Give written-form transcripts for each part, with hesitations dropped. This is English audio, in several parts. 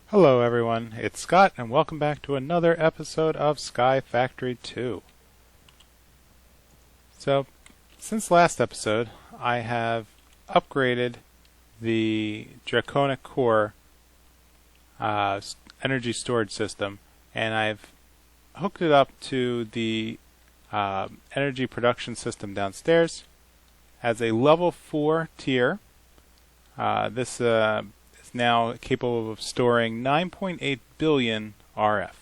Hello everyone, it's Scott and welcome back to another episode of Sky Factory 2. So, since last episode, I have upgraded the Draconic Core energy storage system, and I've hooked it up to the energy production system downstairs as a level 4 tier. This is now capable of storing 9.8 billion RF,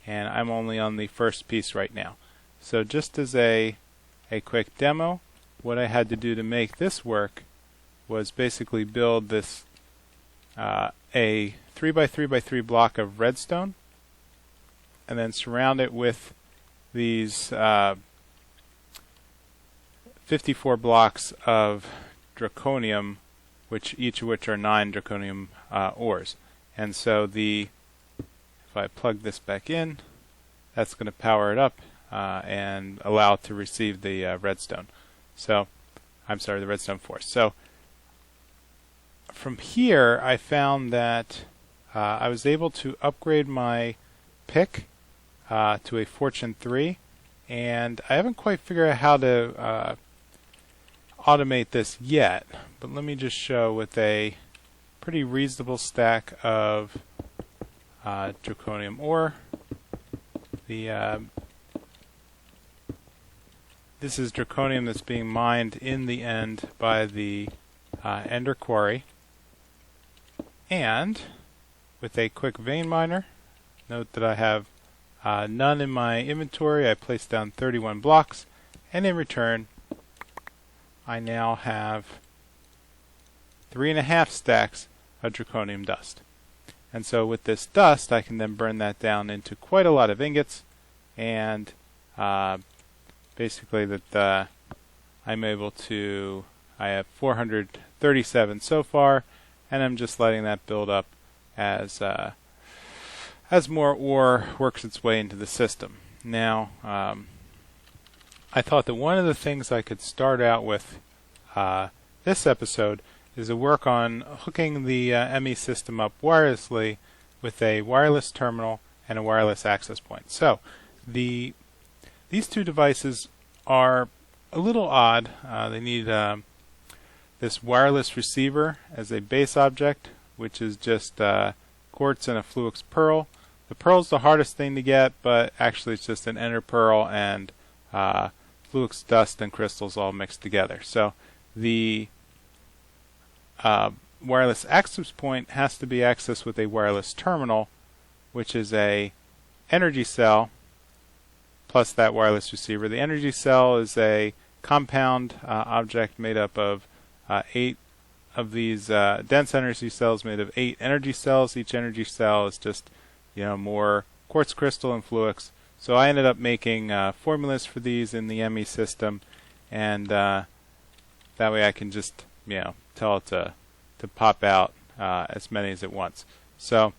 and I'm only on the first piece right now. So just as a quick demo, what I had to do to make this work was basically build this a 3x3x3 block of redstone and then surround it with these 54 blocks of draconium, each of which are 9 draconium ores. And so if I plug this back in, that's going to power it up and allow it to receive the redstone. So, I'm sorry, the redstone force. So, from here, I found that I was able to upgrade my pick to a Fortune 3, and I haven't quite figured out how to automate this yet, but let me just show with a pretty reasonable stack of draconium ore. This is draconium that's being mined in the end by the Ender Quarry, and with a quick vein miner, note that I have none in my inventory. I placed down 31 blocks, and in return I now have 3.5 stacks of draconium dust. And so with this dust, I can then burn that down into quite a lot of ingots, and basically that I'm able to, I have 437 so far, and I'm just letting that build up as more ore works its way into the system. Now, I thought that one of the things I could start out with this episode is to work on hooking the ME system up wirelessly with a wireless terminal and a wireless access point. So, these two devices are a little odd. They need this wireless receiver as a base object, which is just quartz and a fluix pearl. The pearl's the hardest thing to get, but actually it's just an ender pearl and fluix dust and crystals all mixed together. So the wireless access point has to be accessed with a wireless terminal, which is a energy cell plus that wireless receiver. The energy cell is a compound object made up of 8 of these dense energy cells made of 8 energy cells. Each energy cell is just more quartz crystal and fluix. So I ended up making formulas for these in the ME system, and that way I can just tell it to pop out as many as it wants. So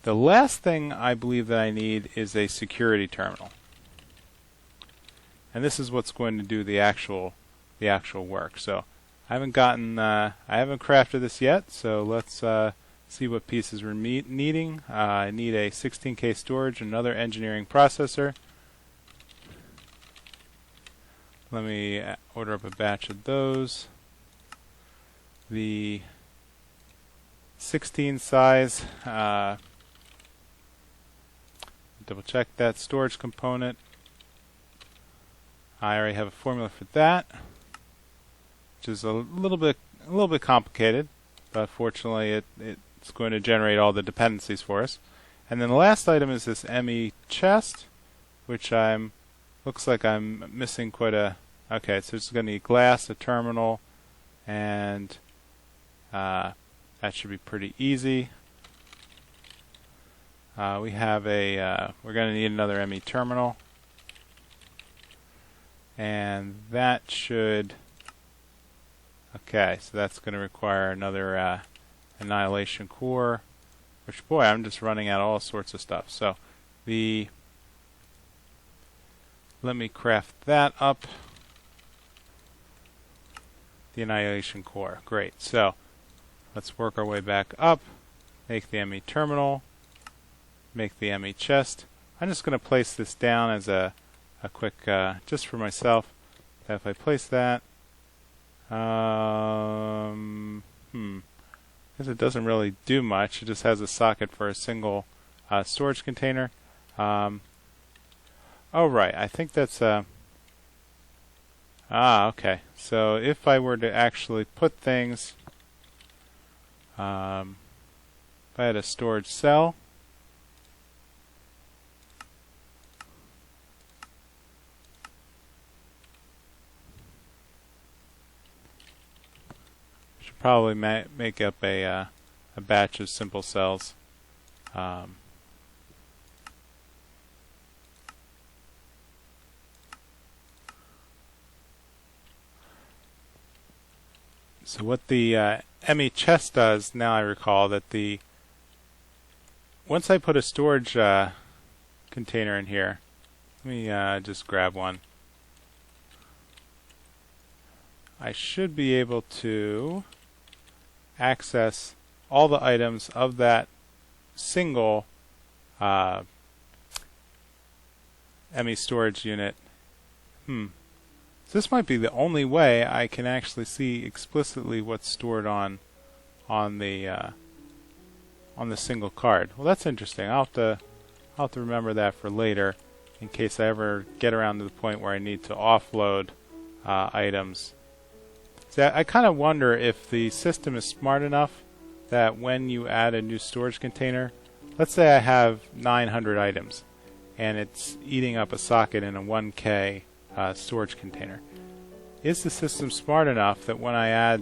the last thing I believe that I need is a security terminal, and this is what's going to do the actual work. So I haven't crafted this yet. So let's see what pieces we're needing. I need a 16K storage, another engineering processor. Let me order up a batch of those. The 16 size, double check that storage component. I already have a formula for that, which is a little bit complicated, but fortunately it's going to generate all the dependencies for us. And then the last item is this ME chest, which looks like I'm missing quite a. Okay, so it's going to need glass, a terminal, and that should be pretty easy. We're going to need another ME terminal, and that should. Okay, so that's going to require another annihilation core, which, boy, I'm just running out of all sorts of stuff. So let me craft that up. The annihilation core. Great. So let's work our way back up. make the ME terminal, make the ME chest. I'm just going to place this down as a quick, just for myself. If I place that, because it doesn't really do much. It just has a socket for a single storage container. Oh right, I think that's okay. So if I were to actually put things, if I had a storage cell, should probably make up a batch of simple cells. So what the ME chest does, now I recall that once I put a storage container in here, let me just grab one. I should be able to access all the items of that single ME storage unit. This might be the only way I can actually see explicitly what's stored on the single card. Well, that's interesting. I'll have to remember that for later, in case I ever get around to the point where I need to offload items. So I kind of wonder if the system is smart enough that when you add a new storage container, let's say I have 900 items, and it's eating up a socket in a 1K storage container. Is the system smart enough that when I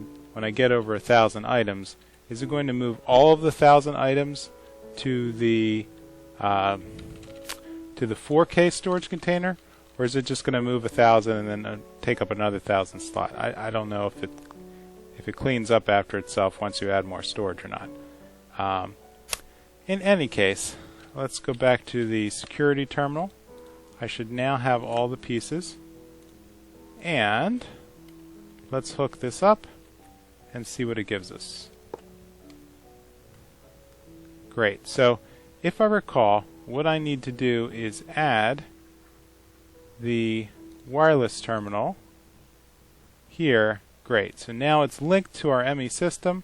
get over 1,000 items, is it going to move all of the 1,000 items to the 4K storage container, or is it just going to move 1,000 and then take up another 1,000 slot? I don't know if it cleans up after itself once you add more storage or not. In any case, let's go back to the security terminal. I should now have all the pieces. And let's hook this up and see what it gives us. Great. So if I recall, what I need to do is add the wireless terminal here. Great. So now it's linked to our ME system.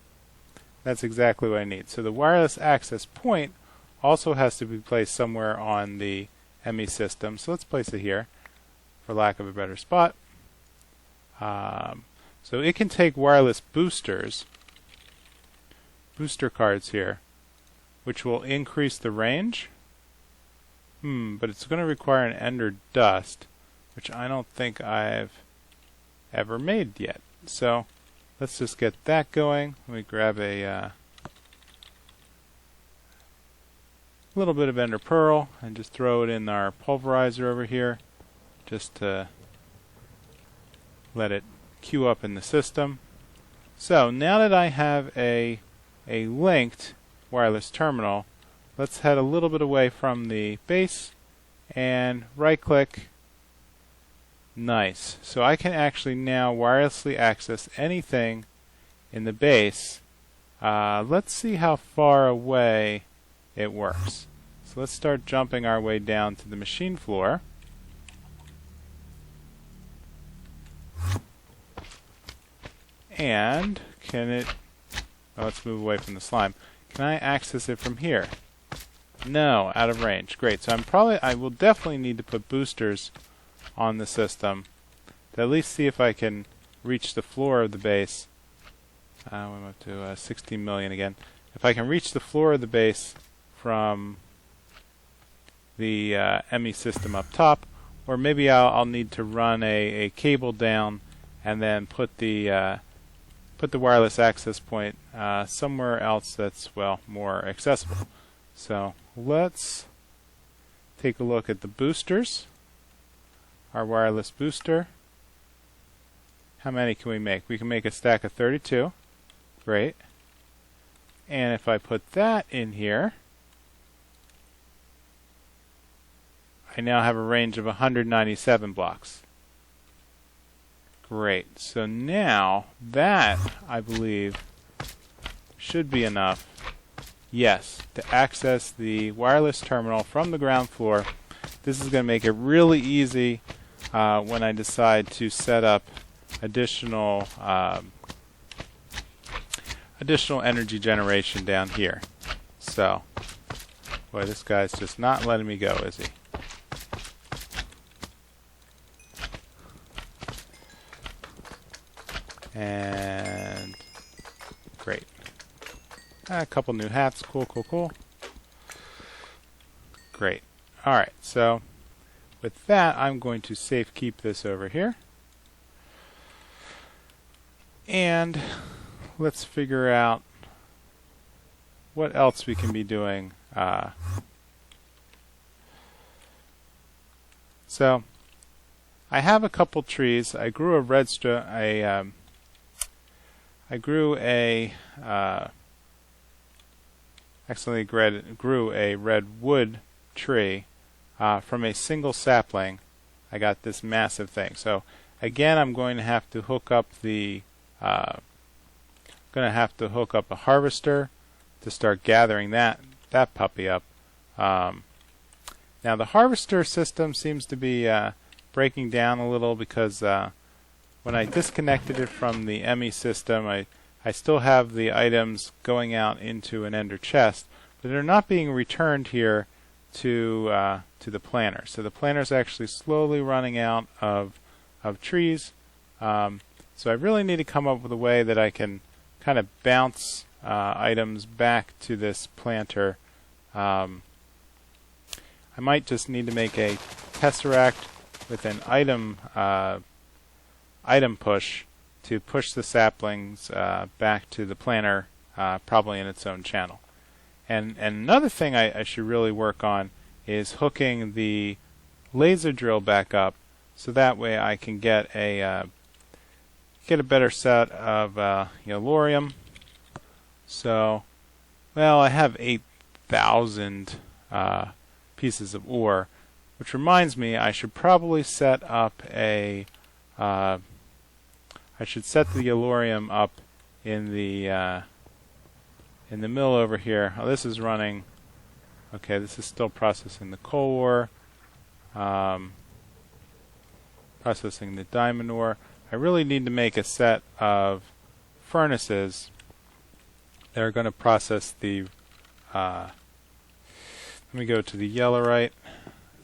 That's exactly what I need. So the wireless access point also has to be placed somewhere on the ME system. So let's place it here, for lack of a better spot. So it can take wireless booster cards here, which will increase the range. But it's going to require an ender dust, which I don't think I've ever made yet. So let's just get that going. Let me grab a little bit of ender pearl and just throw it in our pulverizer over here, just to let it queue up in the system. So now that I have a linked wireless terminal, let's head a little bit away from the base and right click. Nice. So I can actually now wirelessly access anything in the base. Let's see how far away it works. So let's start jumping our way down to the machine floor. And let's move away from the slime. Can I access it from here? No, out of range. Great. So I will definitely need to put boosters on the system to at least see if I can reach the floor of the base. I'm up to 16 million again. If I can reach the floor of the base from the ME system up top, or maybe I'll need to run a cable down and then put the wireless access point somewhere else that's, well, more accessible. So let's take a look at the boosters. Our wireless booster. How many can we make? We can make a stack of 32. Great. And if I put that in here, I now have a range of 197 blocks. Great. So now that, I believe, should be enough Yes, to access the wireless terminal from the ground floor. This is going to make it really easy when I decide to set up additional energy generation down here. So, boy, this guy's just not letting me go, is he? And great. A couple new hats. Cool, cool, cool. Great. Alright, so with that, I'm going to safe keep this over here. And let's figure out what else we can be doing. So I have a couple trees. I grew a grew a redwood tree from a single sapling. I got this massive thing. So again, I'm going to have to hook up a harvester to start gathering that puppy up. Now the harvester system seems to be breaking down a little because when I disconnected it from the ME system, I still have the items going out into an ender chest, but they're not being returned here to the planter. So the planter is actually slowly running out of trees. So I really need to come up with a way that I can kind of bounce items back to this planter. I might just need to make a tesseract with an item push to push the saplings back to the planter, probably in its own channel. And another thing I should really work on is hooking the laser drill back up, so that way I can get a better set of yellorium. So, well, I have 8,000 pieces of ore, which reminds me I should probably set up I should set the yellorium up in the mill over here. Oh, this is running. Okay, this is still processing the coal ore, processing the diamond ore. I really need to make a set of furnaces that are going to process the. Let me go to the yellorite.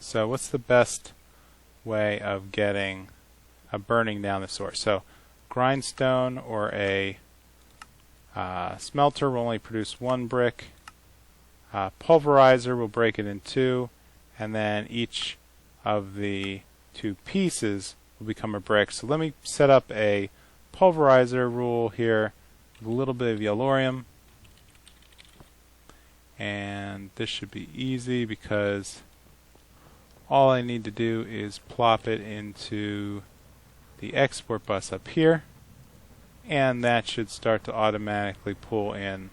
So, what's the best way of burning down this ore? So, grindstone or a smelter will only produce one brick. Pulverizer will break it in two, and then each of the two pieces will become a brick. So let me set up a pulverizer rule here with a little bit of yellorium, and this should be easy because all I need to do is plop it into the export bus up here, and that should start to automatically pull in.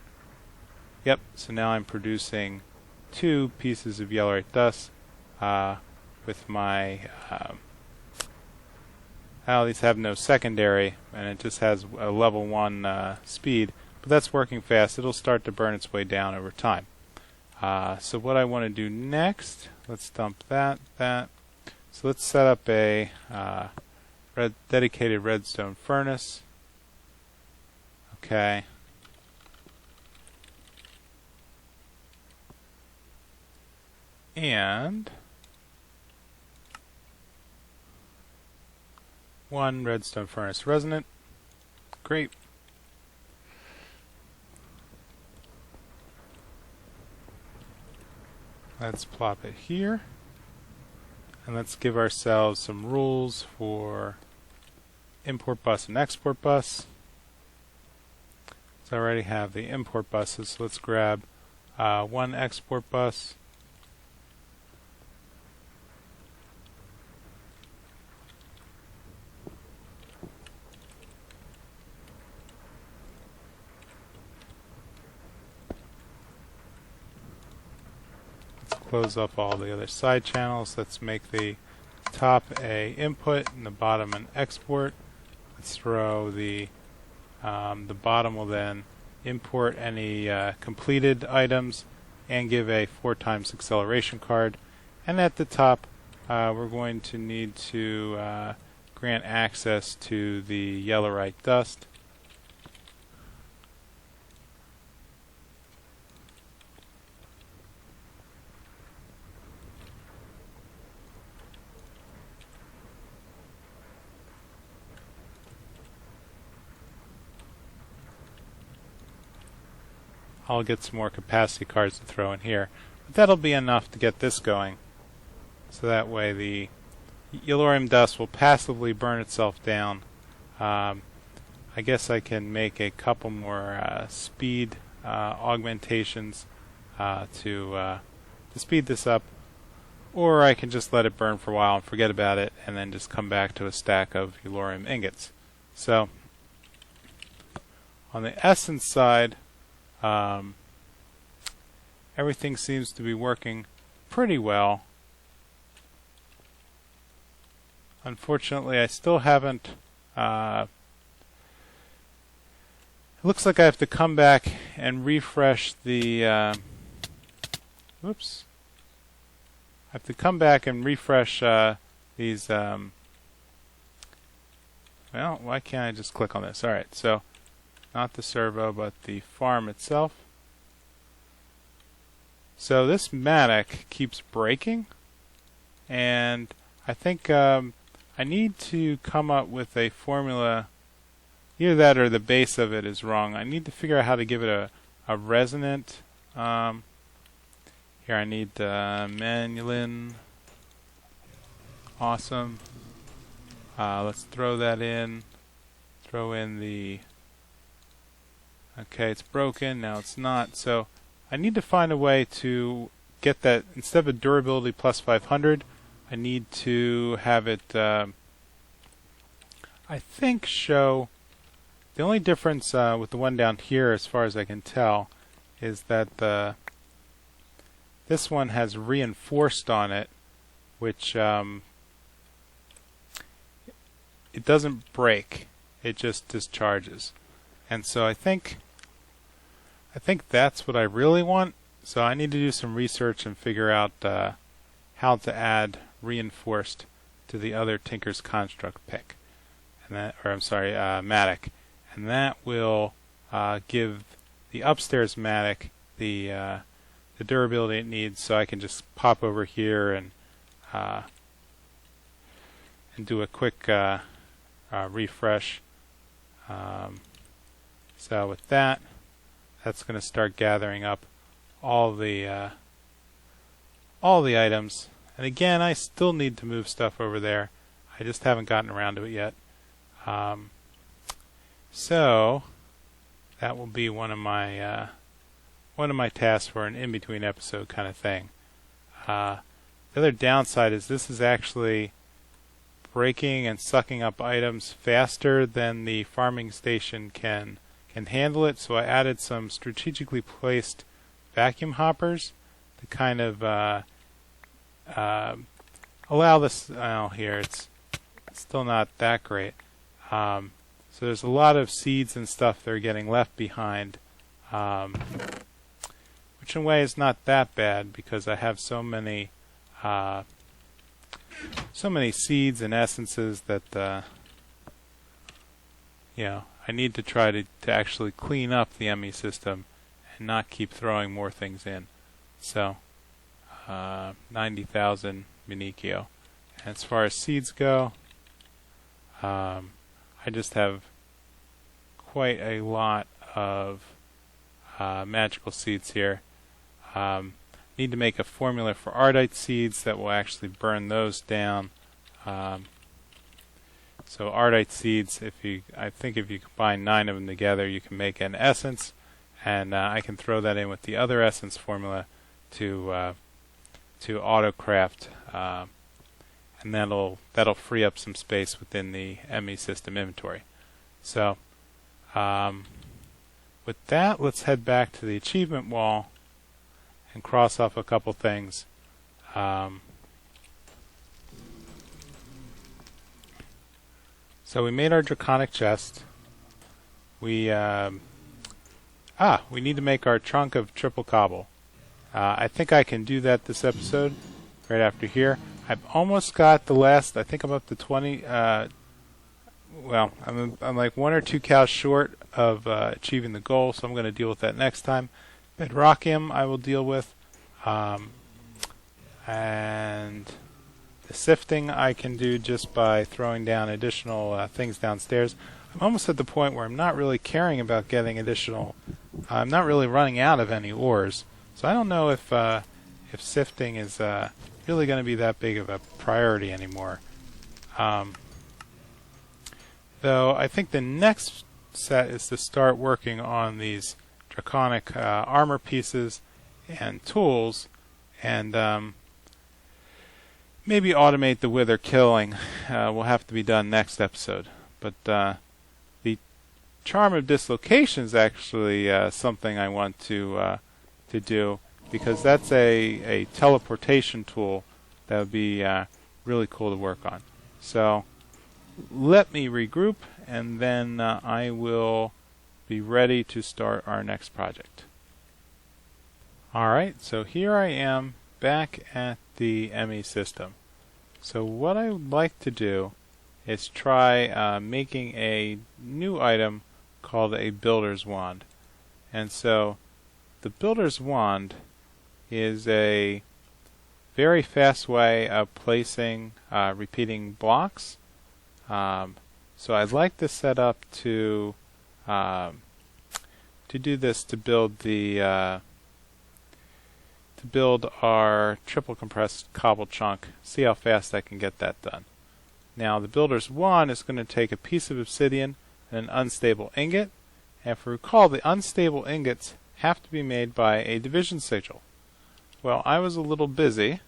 Yep, so now I'm producing 2 pieces of yellorite dust with my these have no secondary, and it just has a level 1 speed, but that's working fast. It'll start to burn its way down over time. So what I want to do next, let's dump that. So let's set up a dedicated redstone furnace. Okay. And 1 redstone furnace resonant. Great. Let's plop it here. And let's give ourselves some rules for import bus and export bus. So I already have the import buses, so let's grab 1 export bus. Close up all the other side channels. Let's make the top a input and the bottom an export. Let's throw the bottom will then import any completed items, and give a 4x acceleration card. And at the top, we're going to need to grant access to the yellowite dust. I'll get some more capacity cards to throw in here, but that'll be enough to get this going. So that way the yellorium dust will passively burn itself down. I guess I can make a couple more speed augmentations to speed this up, or I can just let it burn for a while and forget about it, and then just come back to a stack of yellorium ingots. So on the essence side, everything seems to be working pretty well. Unfortunately, I still haven't. It looks like I have to come back and refresh the. Whoops. I have to come back and refresh these. Well, why can't I just click on this? All right, so not the servo, but the farm itself. So this mattock keeps breaking, and I think I need to come up with a formula. Either that or the base of it is wrong. I need to figure out how to give it a resonant. Here I need manulin. Awesome. Let's throw that in. Throw in the. Okay, it's broken. Now it's not. So I need to find a way to get that, instead of durability plus 500, I need to have it, I think, show. The only difference with the one down here, as far as I can tell, is that this one has reinforced on it, which it doesn't break. It just discharges. And so I think that's what I really want. So I need to do some research and figure out how to add reinforced to the other Tinker's Construct pick, and that, or I'm sorry, mattock, and that will give the upstairs mattock the durability it needs. So I can just pop over here and do a quick refresh. So with that, that's going to start gathering up all the items. And again, I still need to move stuff over there. I just haven't gotten around to it yet. So that will be one of my tasks for an in-between episode kind of thing. The other downside is this is actually breaking and sucking up items faster than the farming station can handle it. So I added some strategically placed vacuum hoppers to kind of allow this. Here it's still not that great. So there's a lot of seeds and stuff that are getting left behind, which in a way is not that bad because I have so many seeds and essences that I need to try to actually clean up the ME system and not keep throwing more things in. So 90,000 Minikio. And as far as seeds go, I just have quite a lot of magical seeds here. Need to make a formula for ardite seeds that will actually burn those down. So ardite seeds, I think if you combine 9 of them together, you can make an essence, and I can throw that in with the other essence formula to autocraft, and that'll free up some space within the ME system inventory. So with that, let's head back to the achievement wall and cross off a couple things. So we made our draconic chest. We we need to make our trunk of triple cobble. I think I can do that this episode, right after here. I've almost got the last, I think I'm up to 20, well, I'm like 1 or 2 cows short of achieving the goal, so I'm going to deal with that next time. Bedrockium I will deal with, and the sifting I can do just by throwing down additional things downstairs. I'm almost at the point where I'm not really caring about getting additional, I'm not really running out of any ores, so I don't know if sifting is really going to be that big of a priority anymore. Though I think the next set is to start working on these draconic armor pieces and tools, and maybe automate the wither killing. Will have to be done next episode. But the charm of dislocation is actually something I want to do, because that's a teleportation tool that would be really cool to work on. So let me regroup, and then I will be ready to start our next project. Alright, so here I am back at the ME system. So what I would like to do is try making a new item called a builder's wand. And so the builder's wand is a very fast way of placing repeating blocks. So I'd like to set up to do this to build the to build our triple compressed cobble chunk. See how fast I can get that done. Now the builder's wand is going to take a piece of obsidian and an unstable ingot. And if you recall, the unstable ingots have to be made by a division sigil. Well, I was a little busy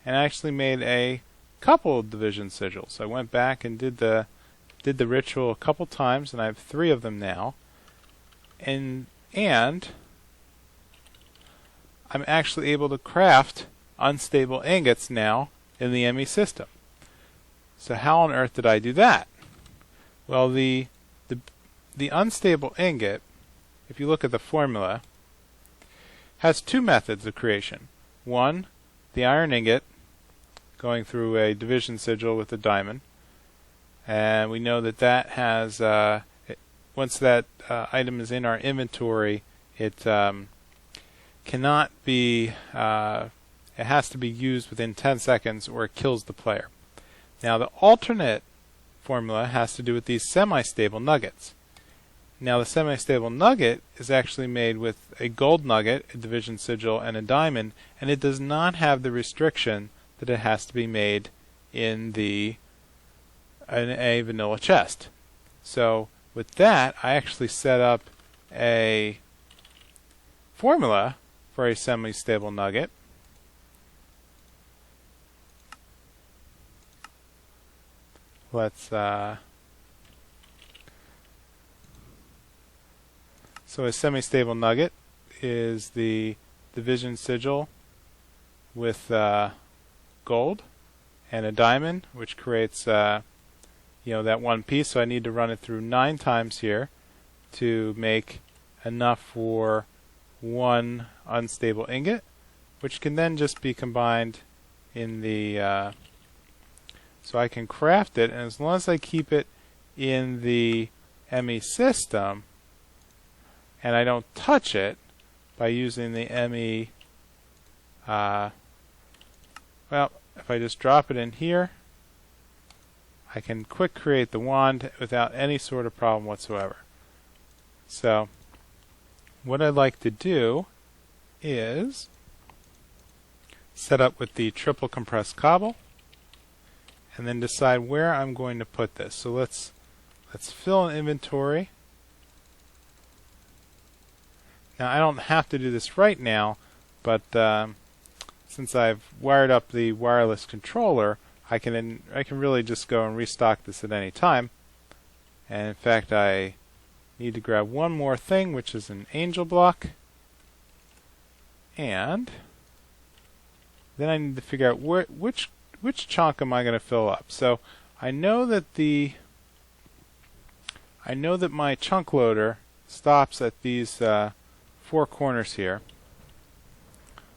and actually made a couple of division sigils. I went back and did the ritual a couple times, and I have 3 of them now. And I'm actually able to craft unstable ingots now in the ME system. So how on earth did I do that? Well, the unstable ingot, if you look at the formula, has 2 methods of creation. One, the iron ingot, going through a division sigil with a diamond. And we know that that has, once that item is in our inventory, it cannot be, it has to be used within 10 seconds or it kills the player. Now the alternate formula has to do with these semi-stable nuggets. Now the semi-stable nugget is actually made with a gold nugget, a division sigil, and a diamond, and it does not have the restriction that it has to be made in a vanilla chest. So with that, I actually set up a formula for a semi-stable nugget. Let's so a semi-stable nugget is the division sigil with gold and a diamond, which creates that one piece. So I need to run it through 9 times here to make enough for 1 unstable ingot, which can then just be combined in the so I can craft it, and as long as I keep it in the ME system and I don't touch it by using the ME, well, if I just drop it in here, I can quick create the wand without any sort of problem whatsoever. So what I'd like to do is set up with the triple compressed cobble and then decide where I'm going to put this. So let's fill an inventory. Now I don't have to do this right now, but since I've wired up the wireless controller, I can really just go and restock this at any time. And in fact, I need to grab one more thing, which is an angel block, and then I need to figure out which chunk am I going to fill up. So I know that my chunk loader stops at these 4 corners here.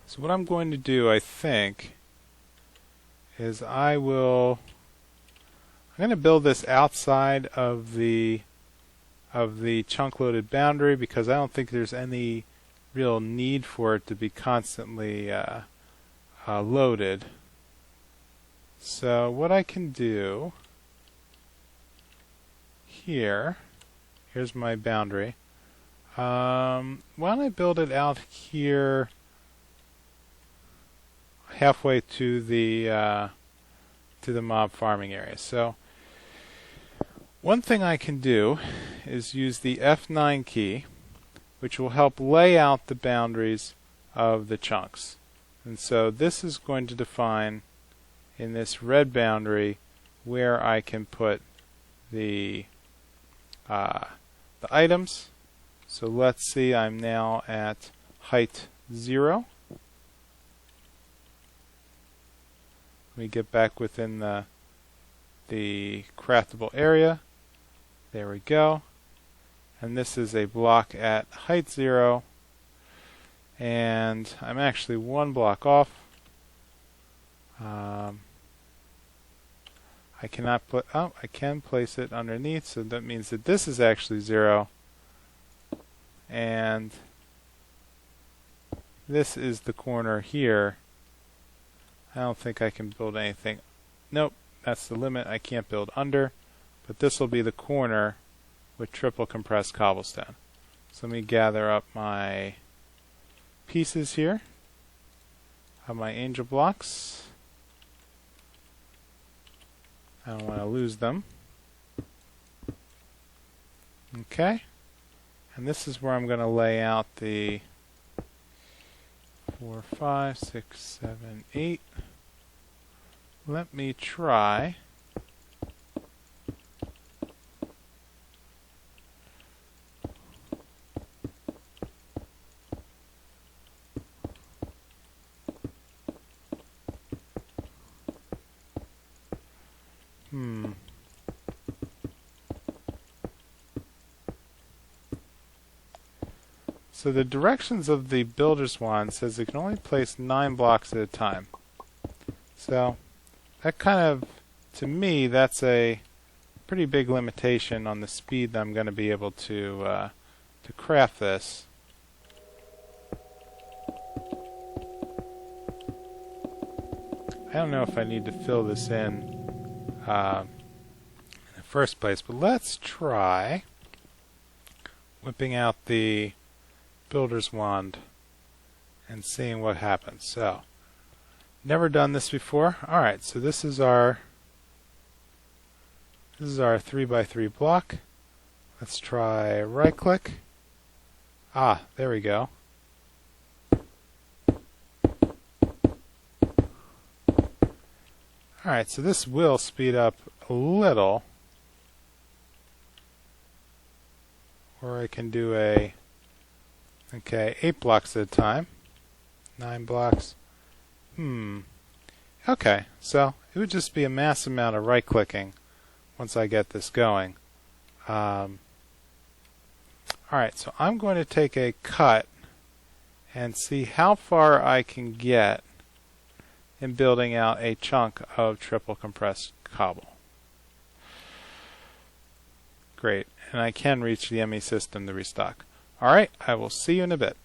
So what I'm going to do, I think, is I'm going to build this outside of the chunk loaded boundary, because I don't think there's any real need for it to be constantly loaded. So what I can do here's my boundary. Why don't I build it out here halfway to the mob farming area. So one thing I can do is use the F9 key, which will help lay out the boundaries of the chunks. And so this is going to define in this red boundary where I can put the items. So let's see, I'm now at height 0. Let me get back within the craftable area. There we go. And this is a block at height 0. And I'm actually 1 block off. I cannot put, I can place it underneath, so that means that this is actually 0. And this is the corner here. I don't think I can build anything. Nope, that's the limit. I can't build under. But this will be the corner with triple compressed cobblestone. So let me gather up my pieces here of my angel blocks. I don't want to lose them. Okay. And this is where I'm going to lay out the 4, 5, 6, 7, 8. Let me try. So the directions of the builder's wand says it can only place 9 blocks at a time. So that kind of, to me, that's a pretty big limitation on the speed that I'm going to be able to craft this. I don't know if I need to fill this in the first place, but let's try whipping out the builder's wand and seeing what happens. So, never done this before. Alright, so this is our 3x3 block. Let's try right click. Ah, there we go. Alright, so this will speed up a little. Or I can do a 8 blocks at a time. 9 blocks. Okay, so it would just be a massive amount of right clicking once I get this going. Alright, so I'm going to take a cut and see how far I can get in building out a chunk of triple compressed cobble. Great, and I can reach the ME system to restock. Alright, I will see you in a bit.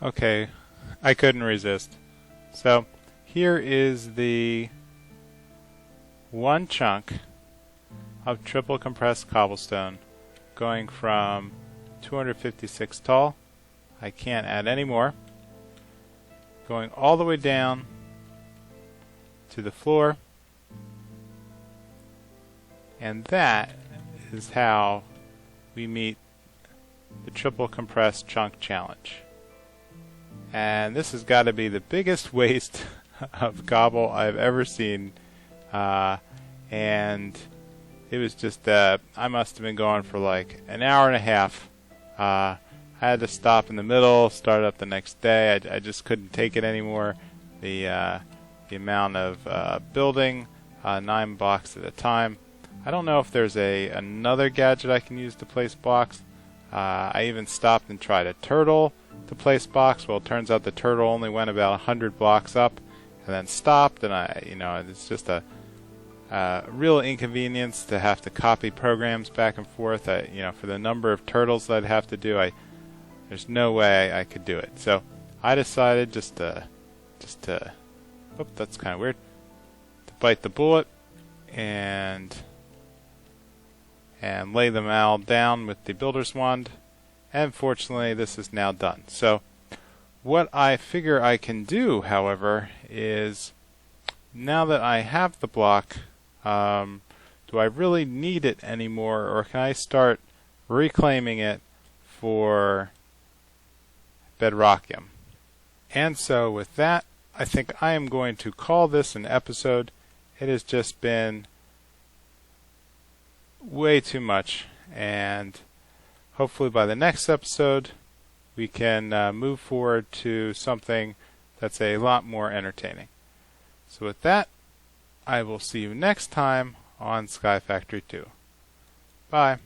Okay, I couldn't resist. So here is the one chunk of triple compressed cobblestone going from 256 tall. I can't add any more. Going all the way down to the floor. And that is how we meet the triple compressed chunk challenge. And this has got to be the biggest waste of cobble I've ever seen. And it was just, I must have been going for like an hour and a half. I had to stop in the middle, start up the next day. I just couldn't take it anymore. The amount of building, 9 blocks at a time. I don't know if there's another gadget I can use to place blocks. I even stopped and tried a turtle to place blocks. Well, it turns out the turtle only went about 100 blocks up and then stopped, and it's just a real inconvenience to have to copy programs back and forth. For the number of turtles that I'd have to do, there's no way I could do it. So I decided just to that's kind of weird, to bite the bullet and lay them all down with the builder's wand. And fortunately, this is now done. So what I figure I can do, however, is now that I have the block, do I really need it anymore, or can I start reclaiming it for bedrockium? And so with that, I think I am going to call this an episode. It has just been way too much, and hopefully by the next episode we can move forward to something that's a lot more entertaining. So with that, I will see you next time on Sky Factory 2. Bye.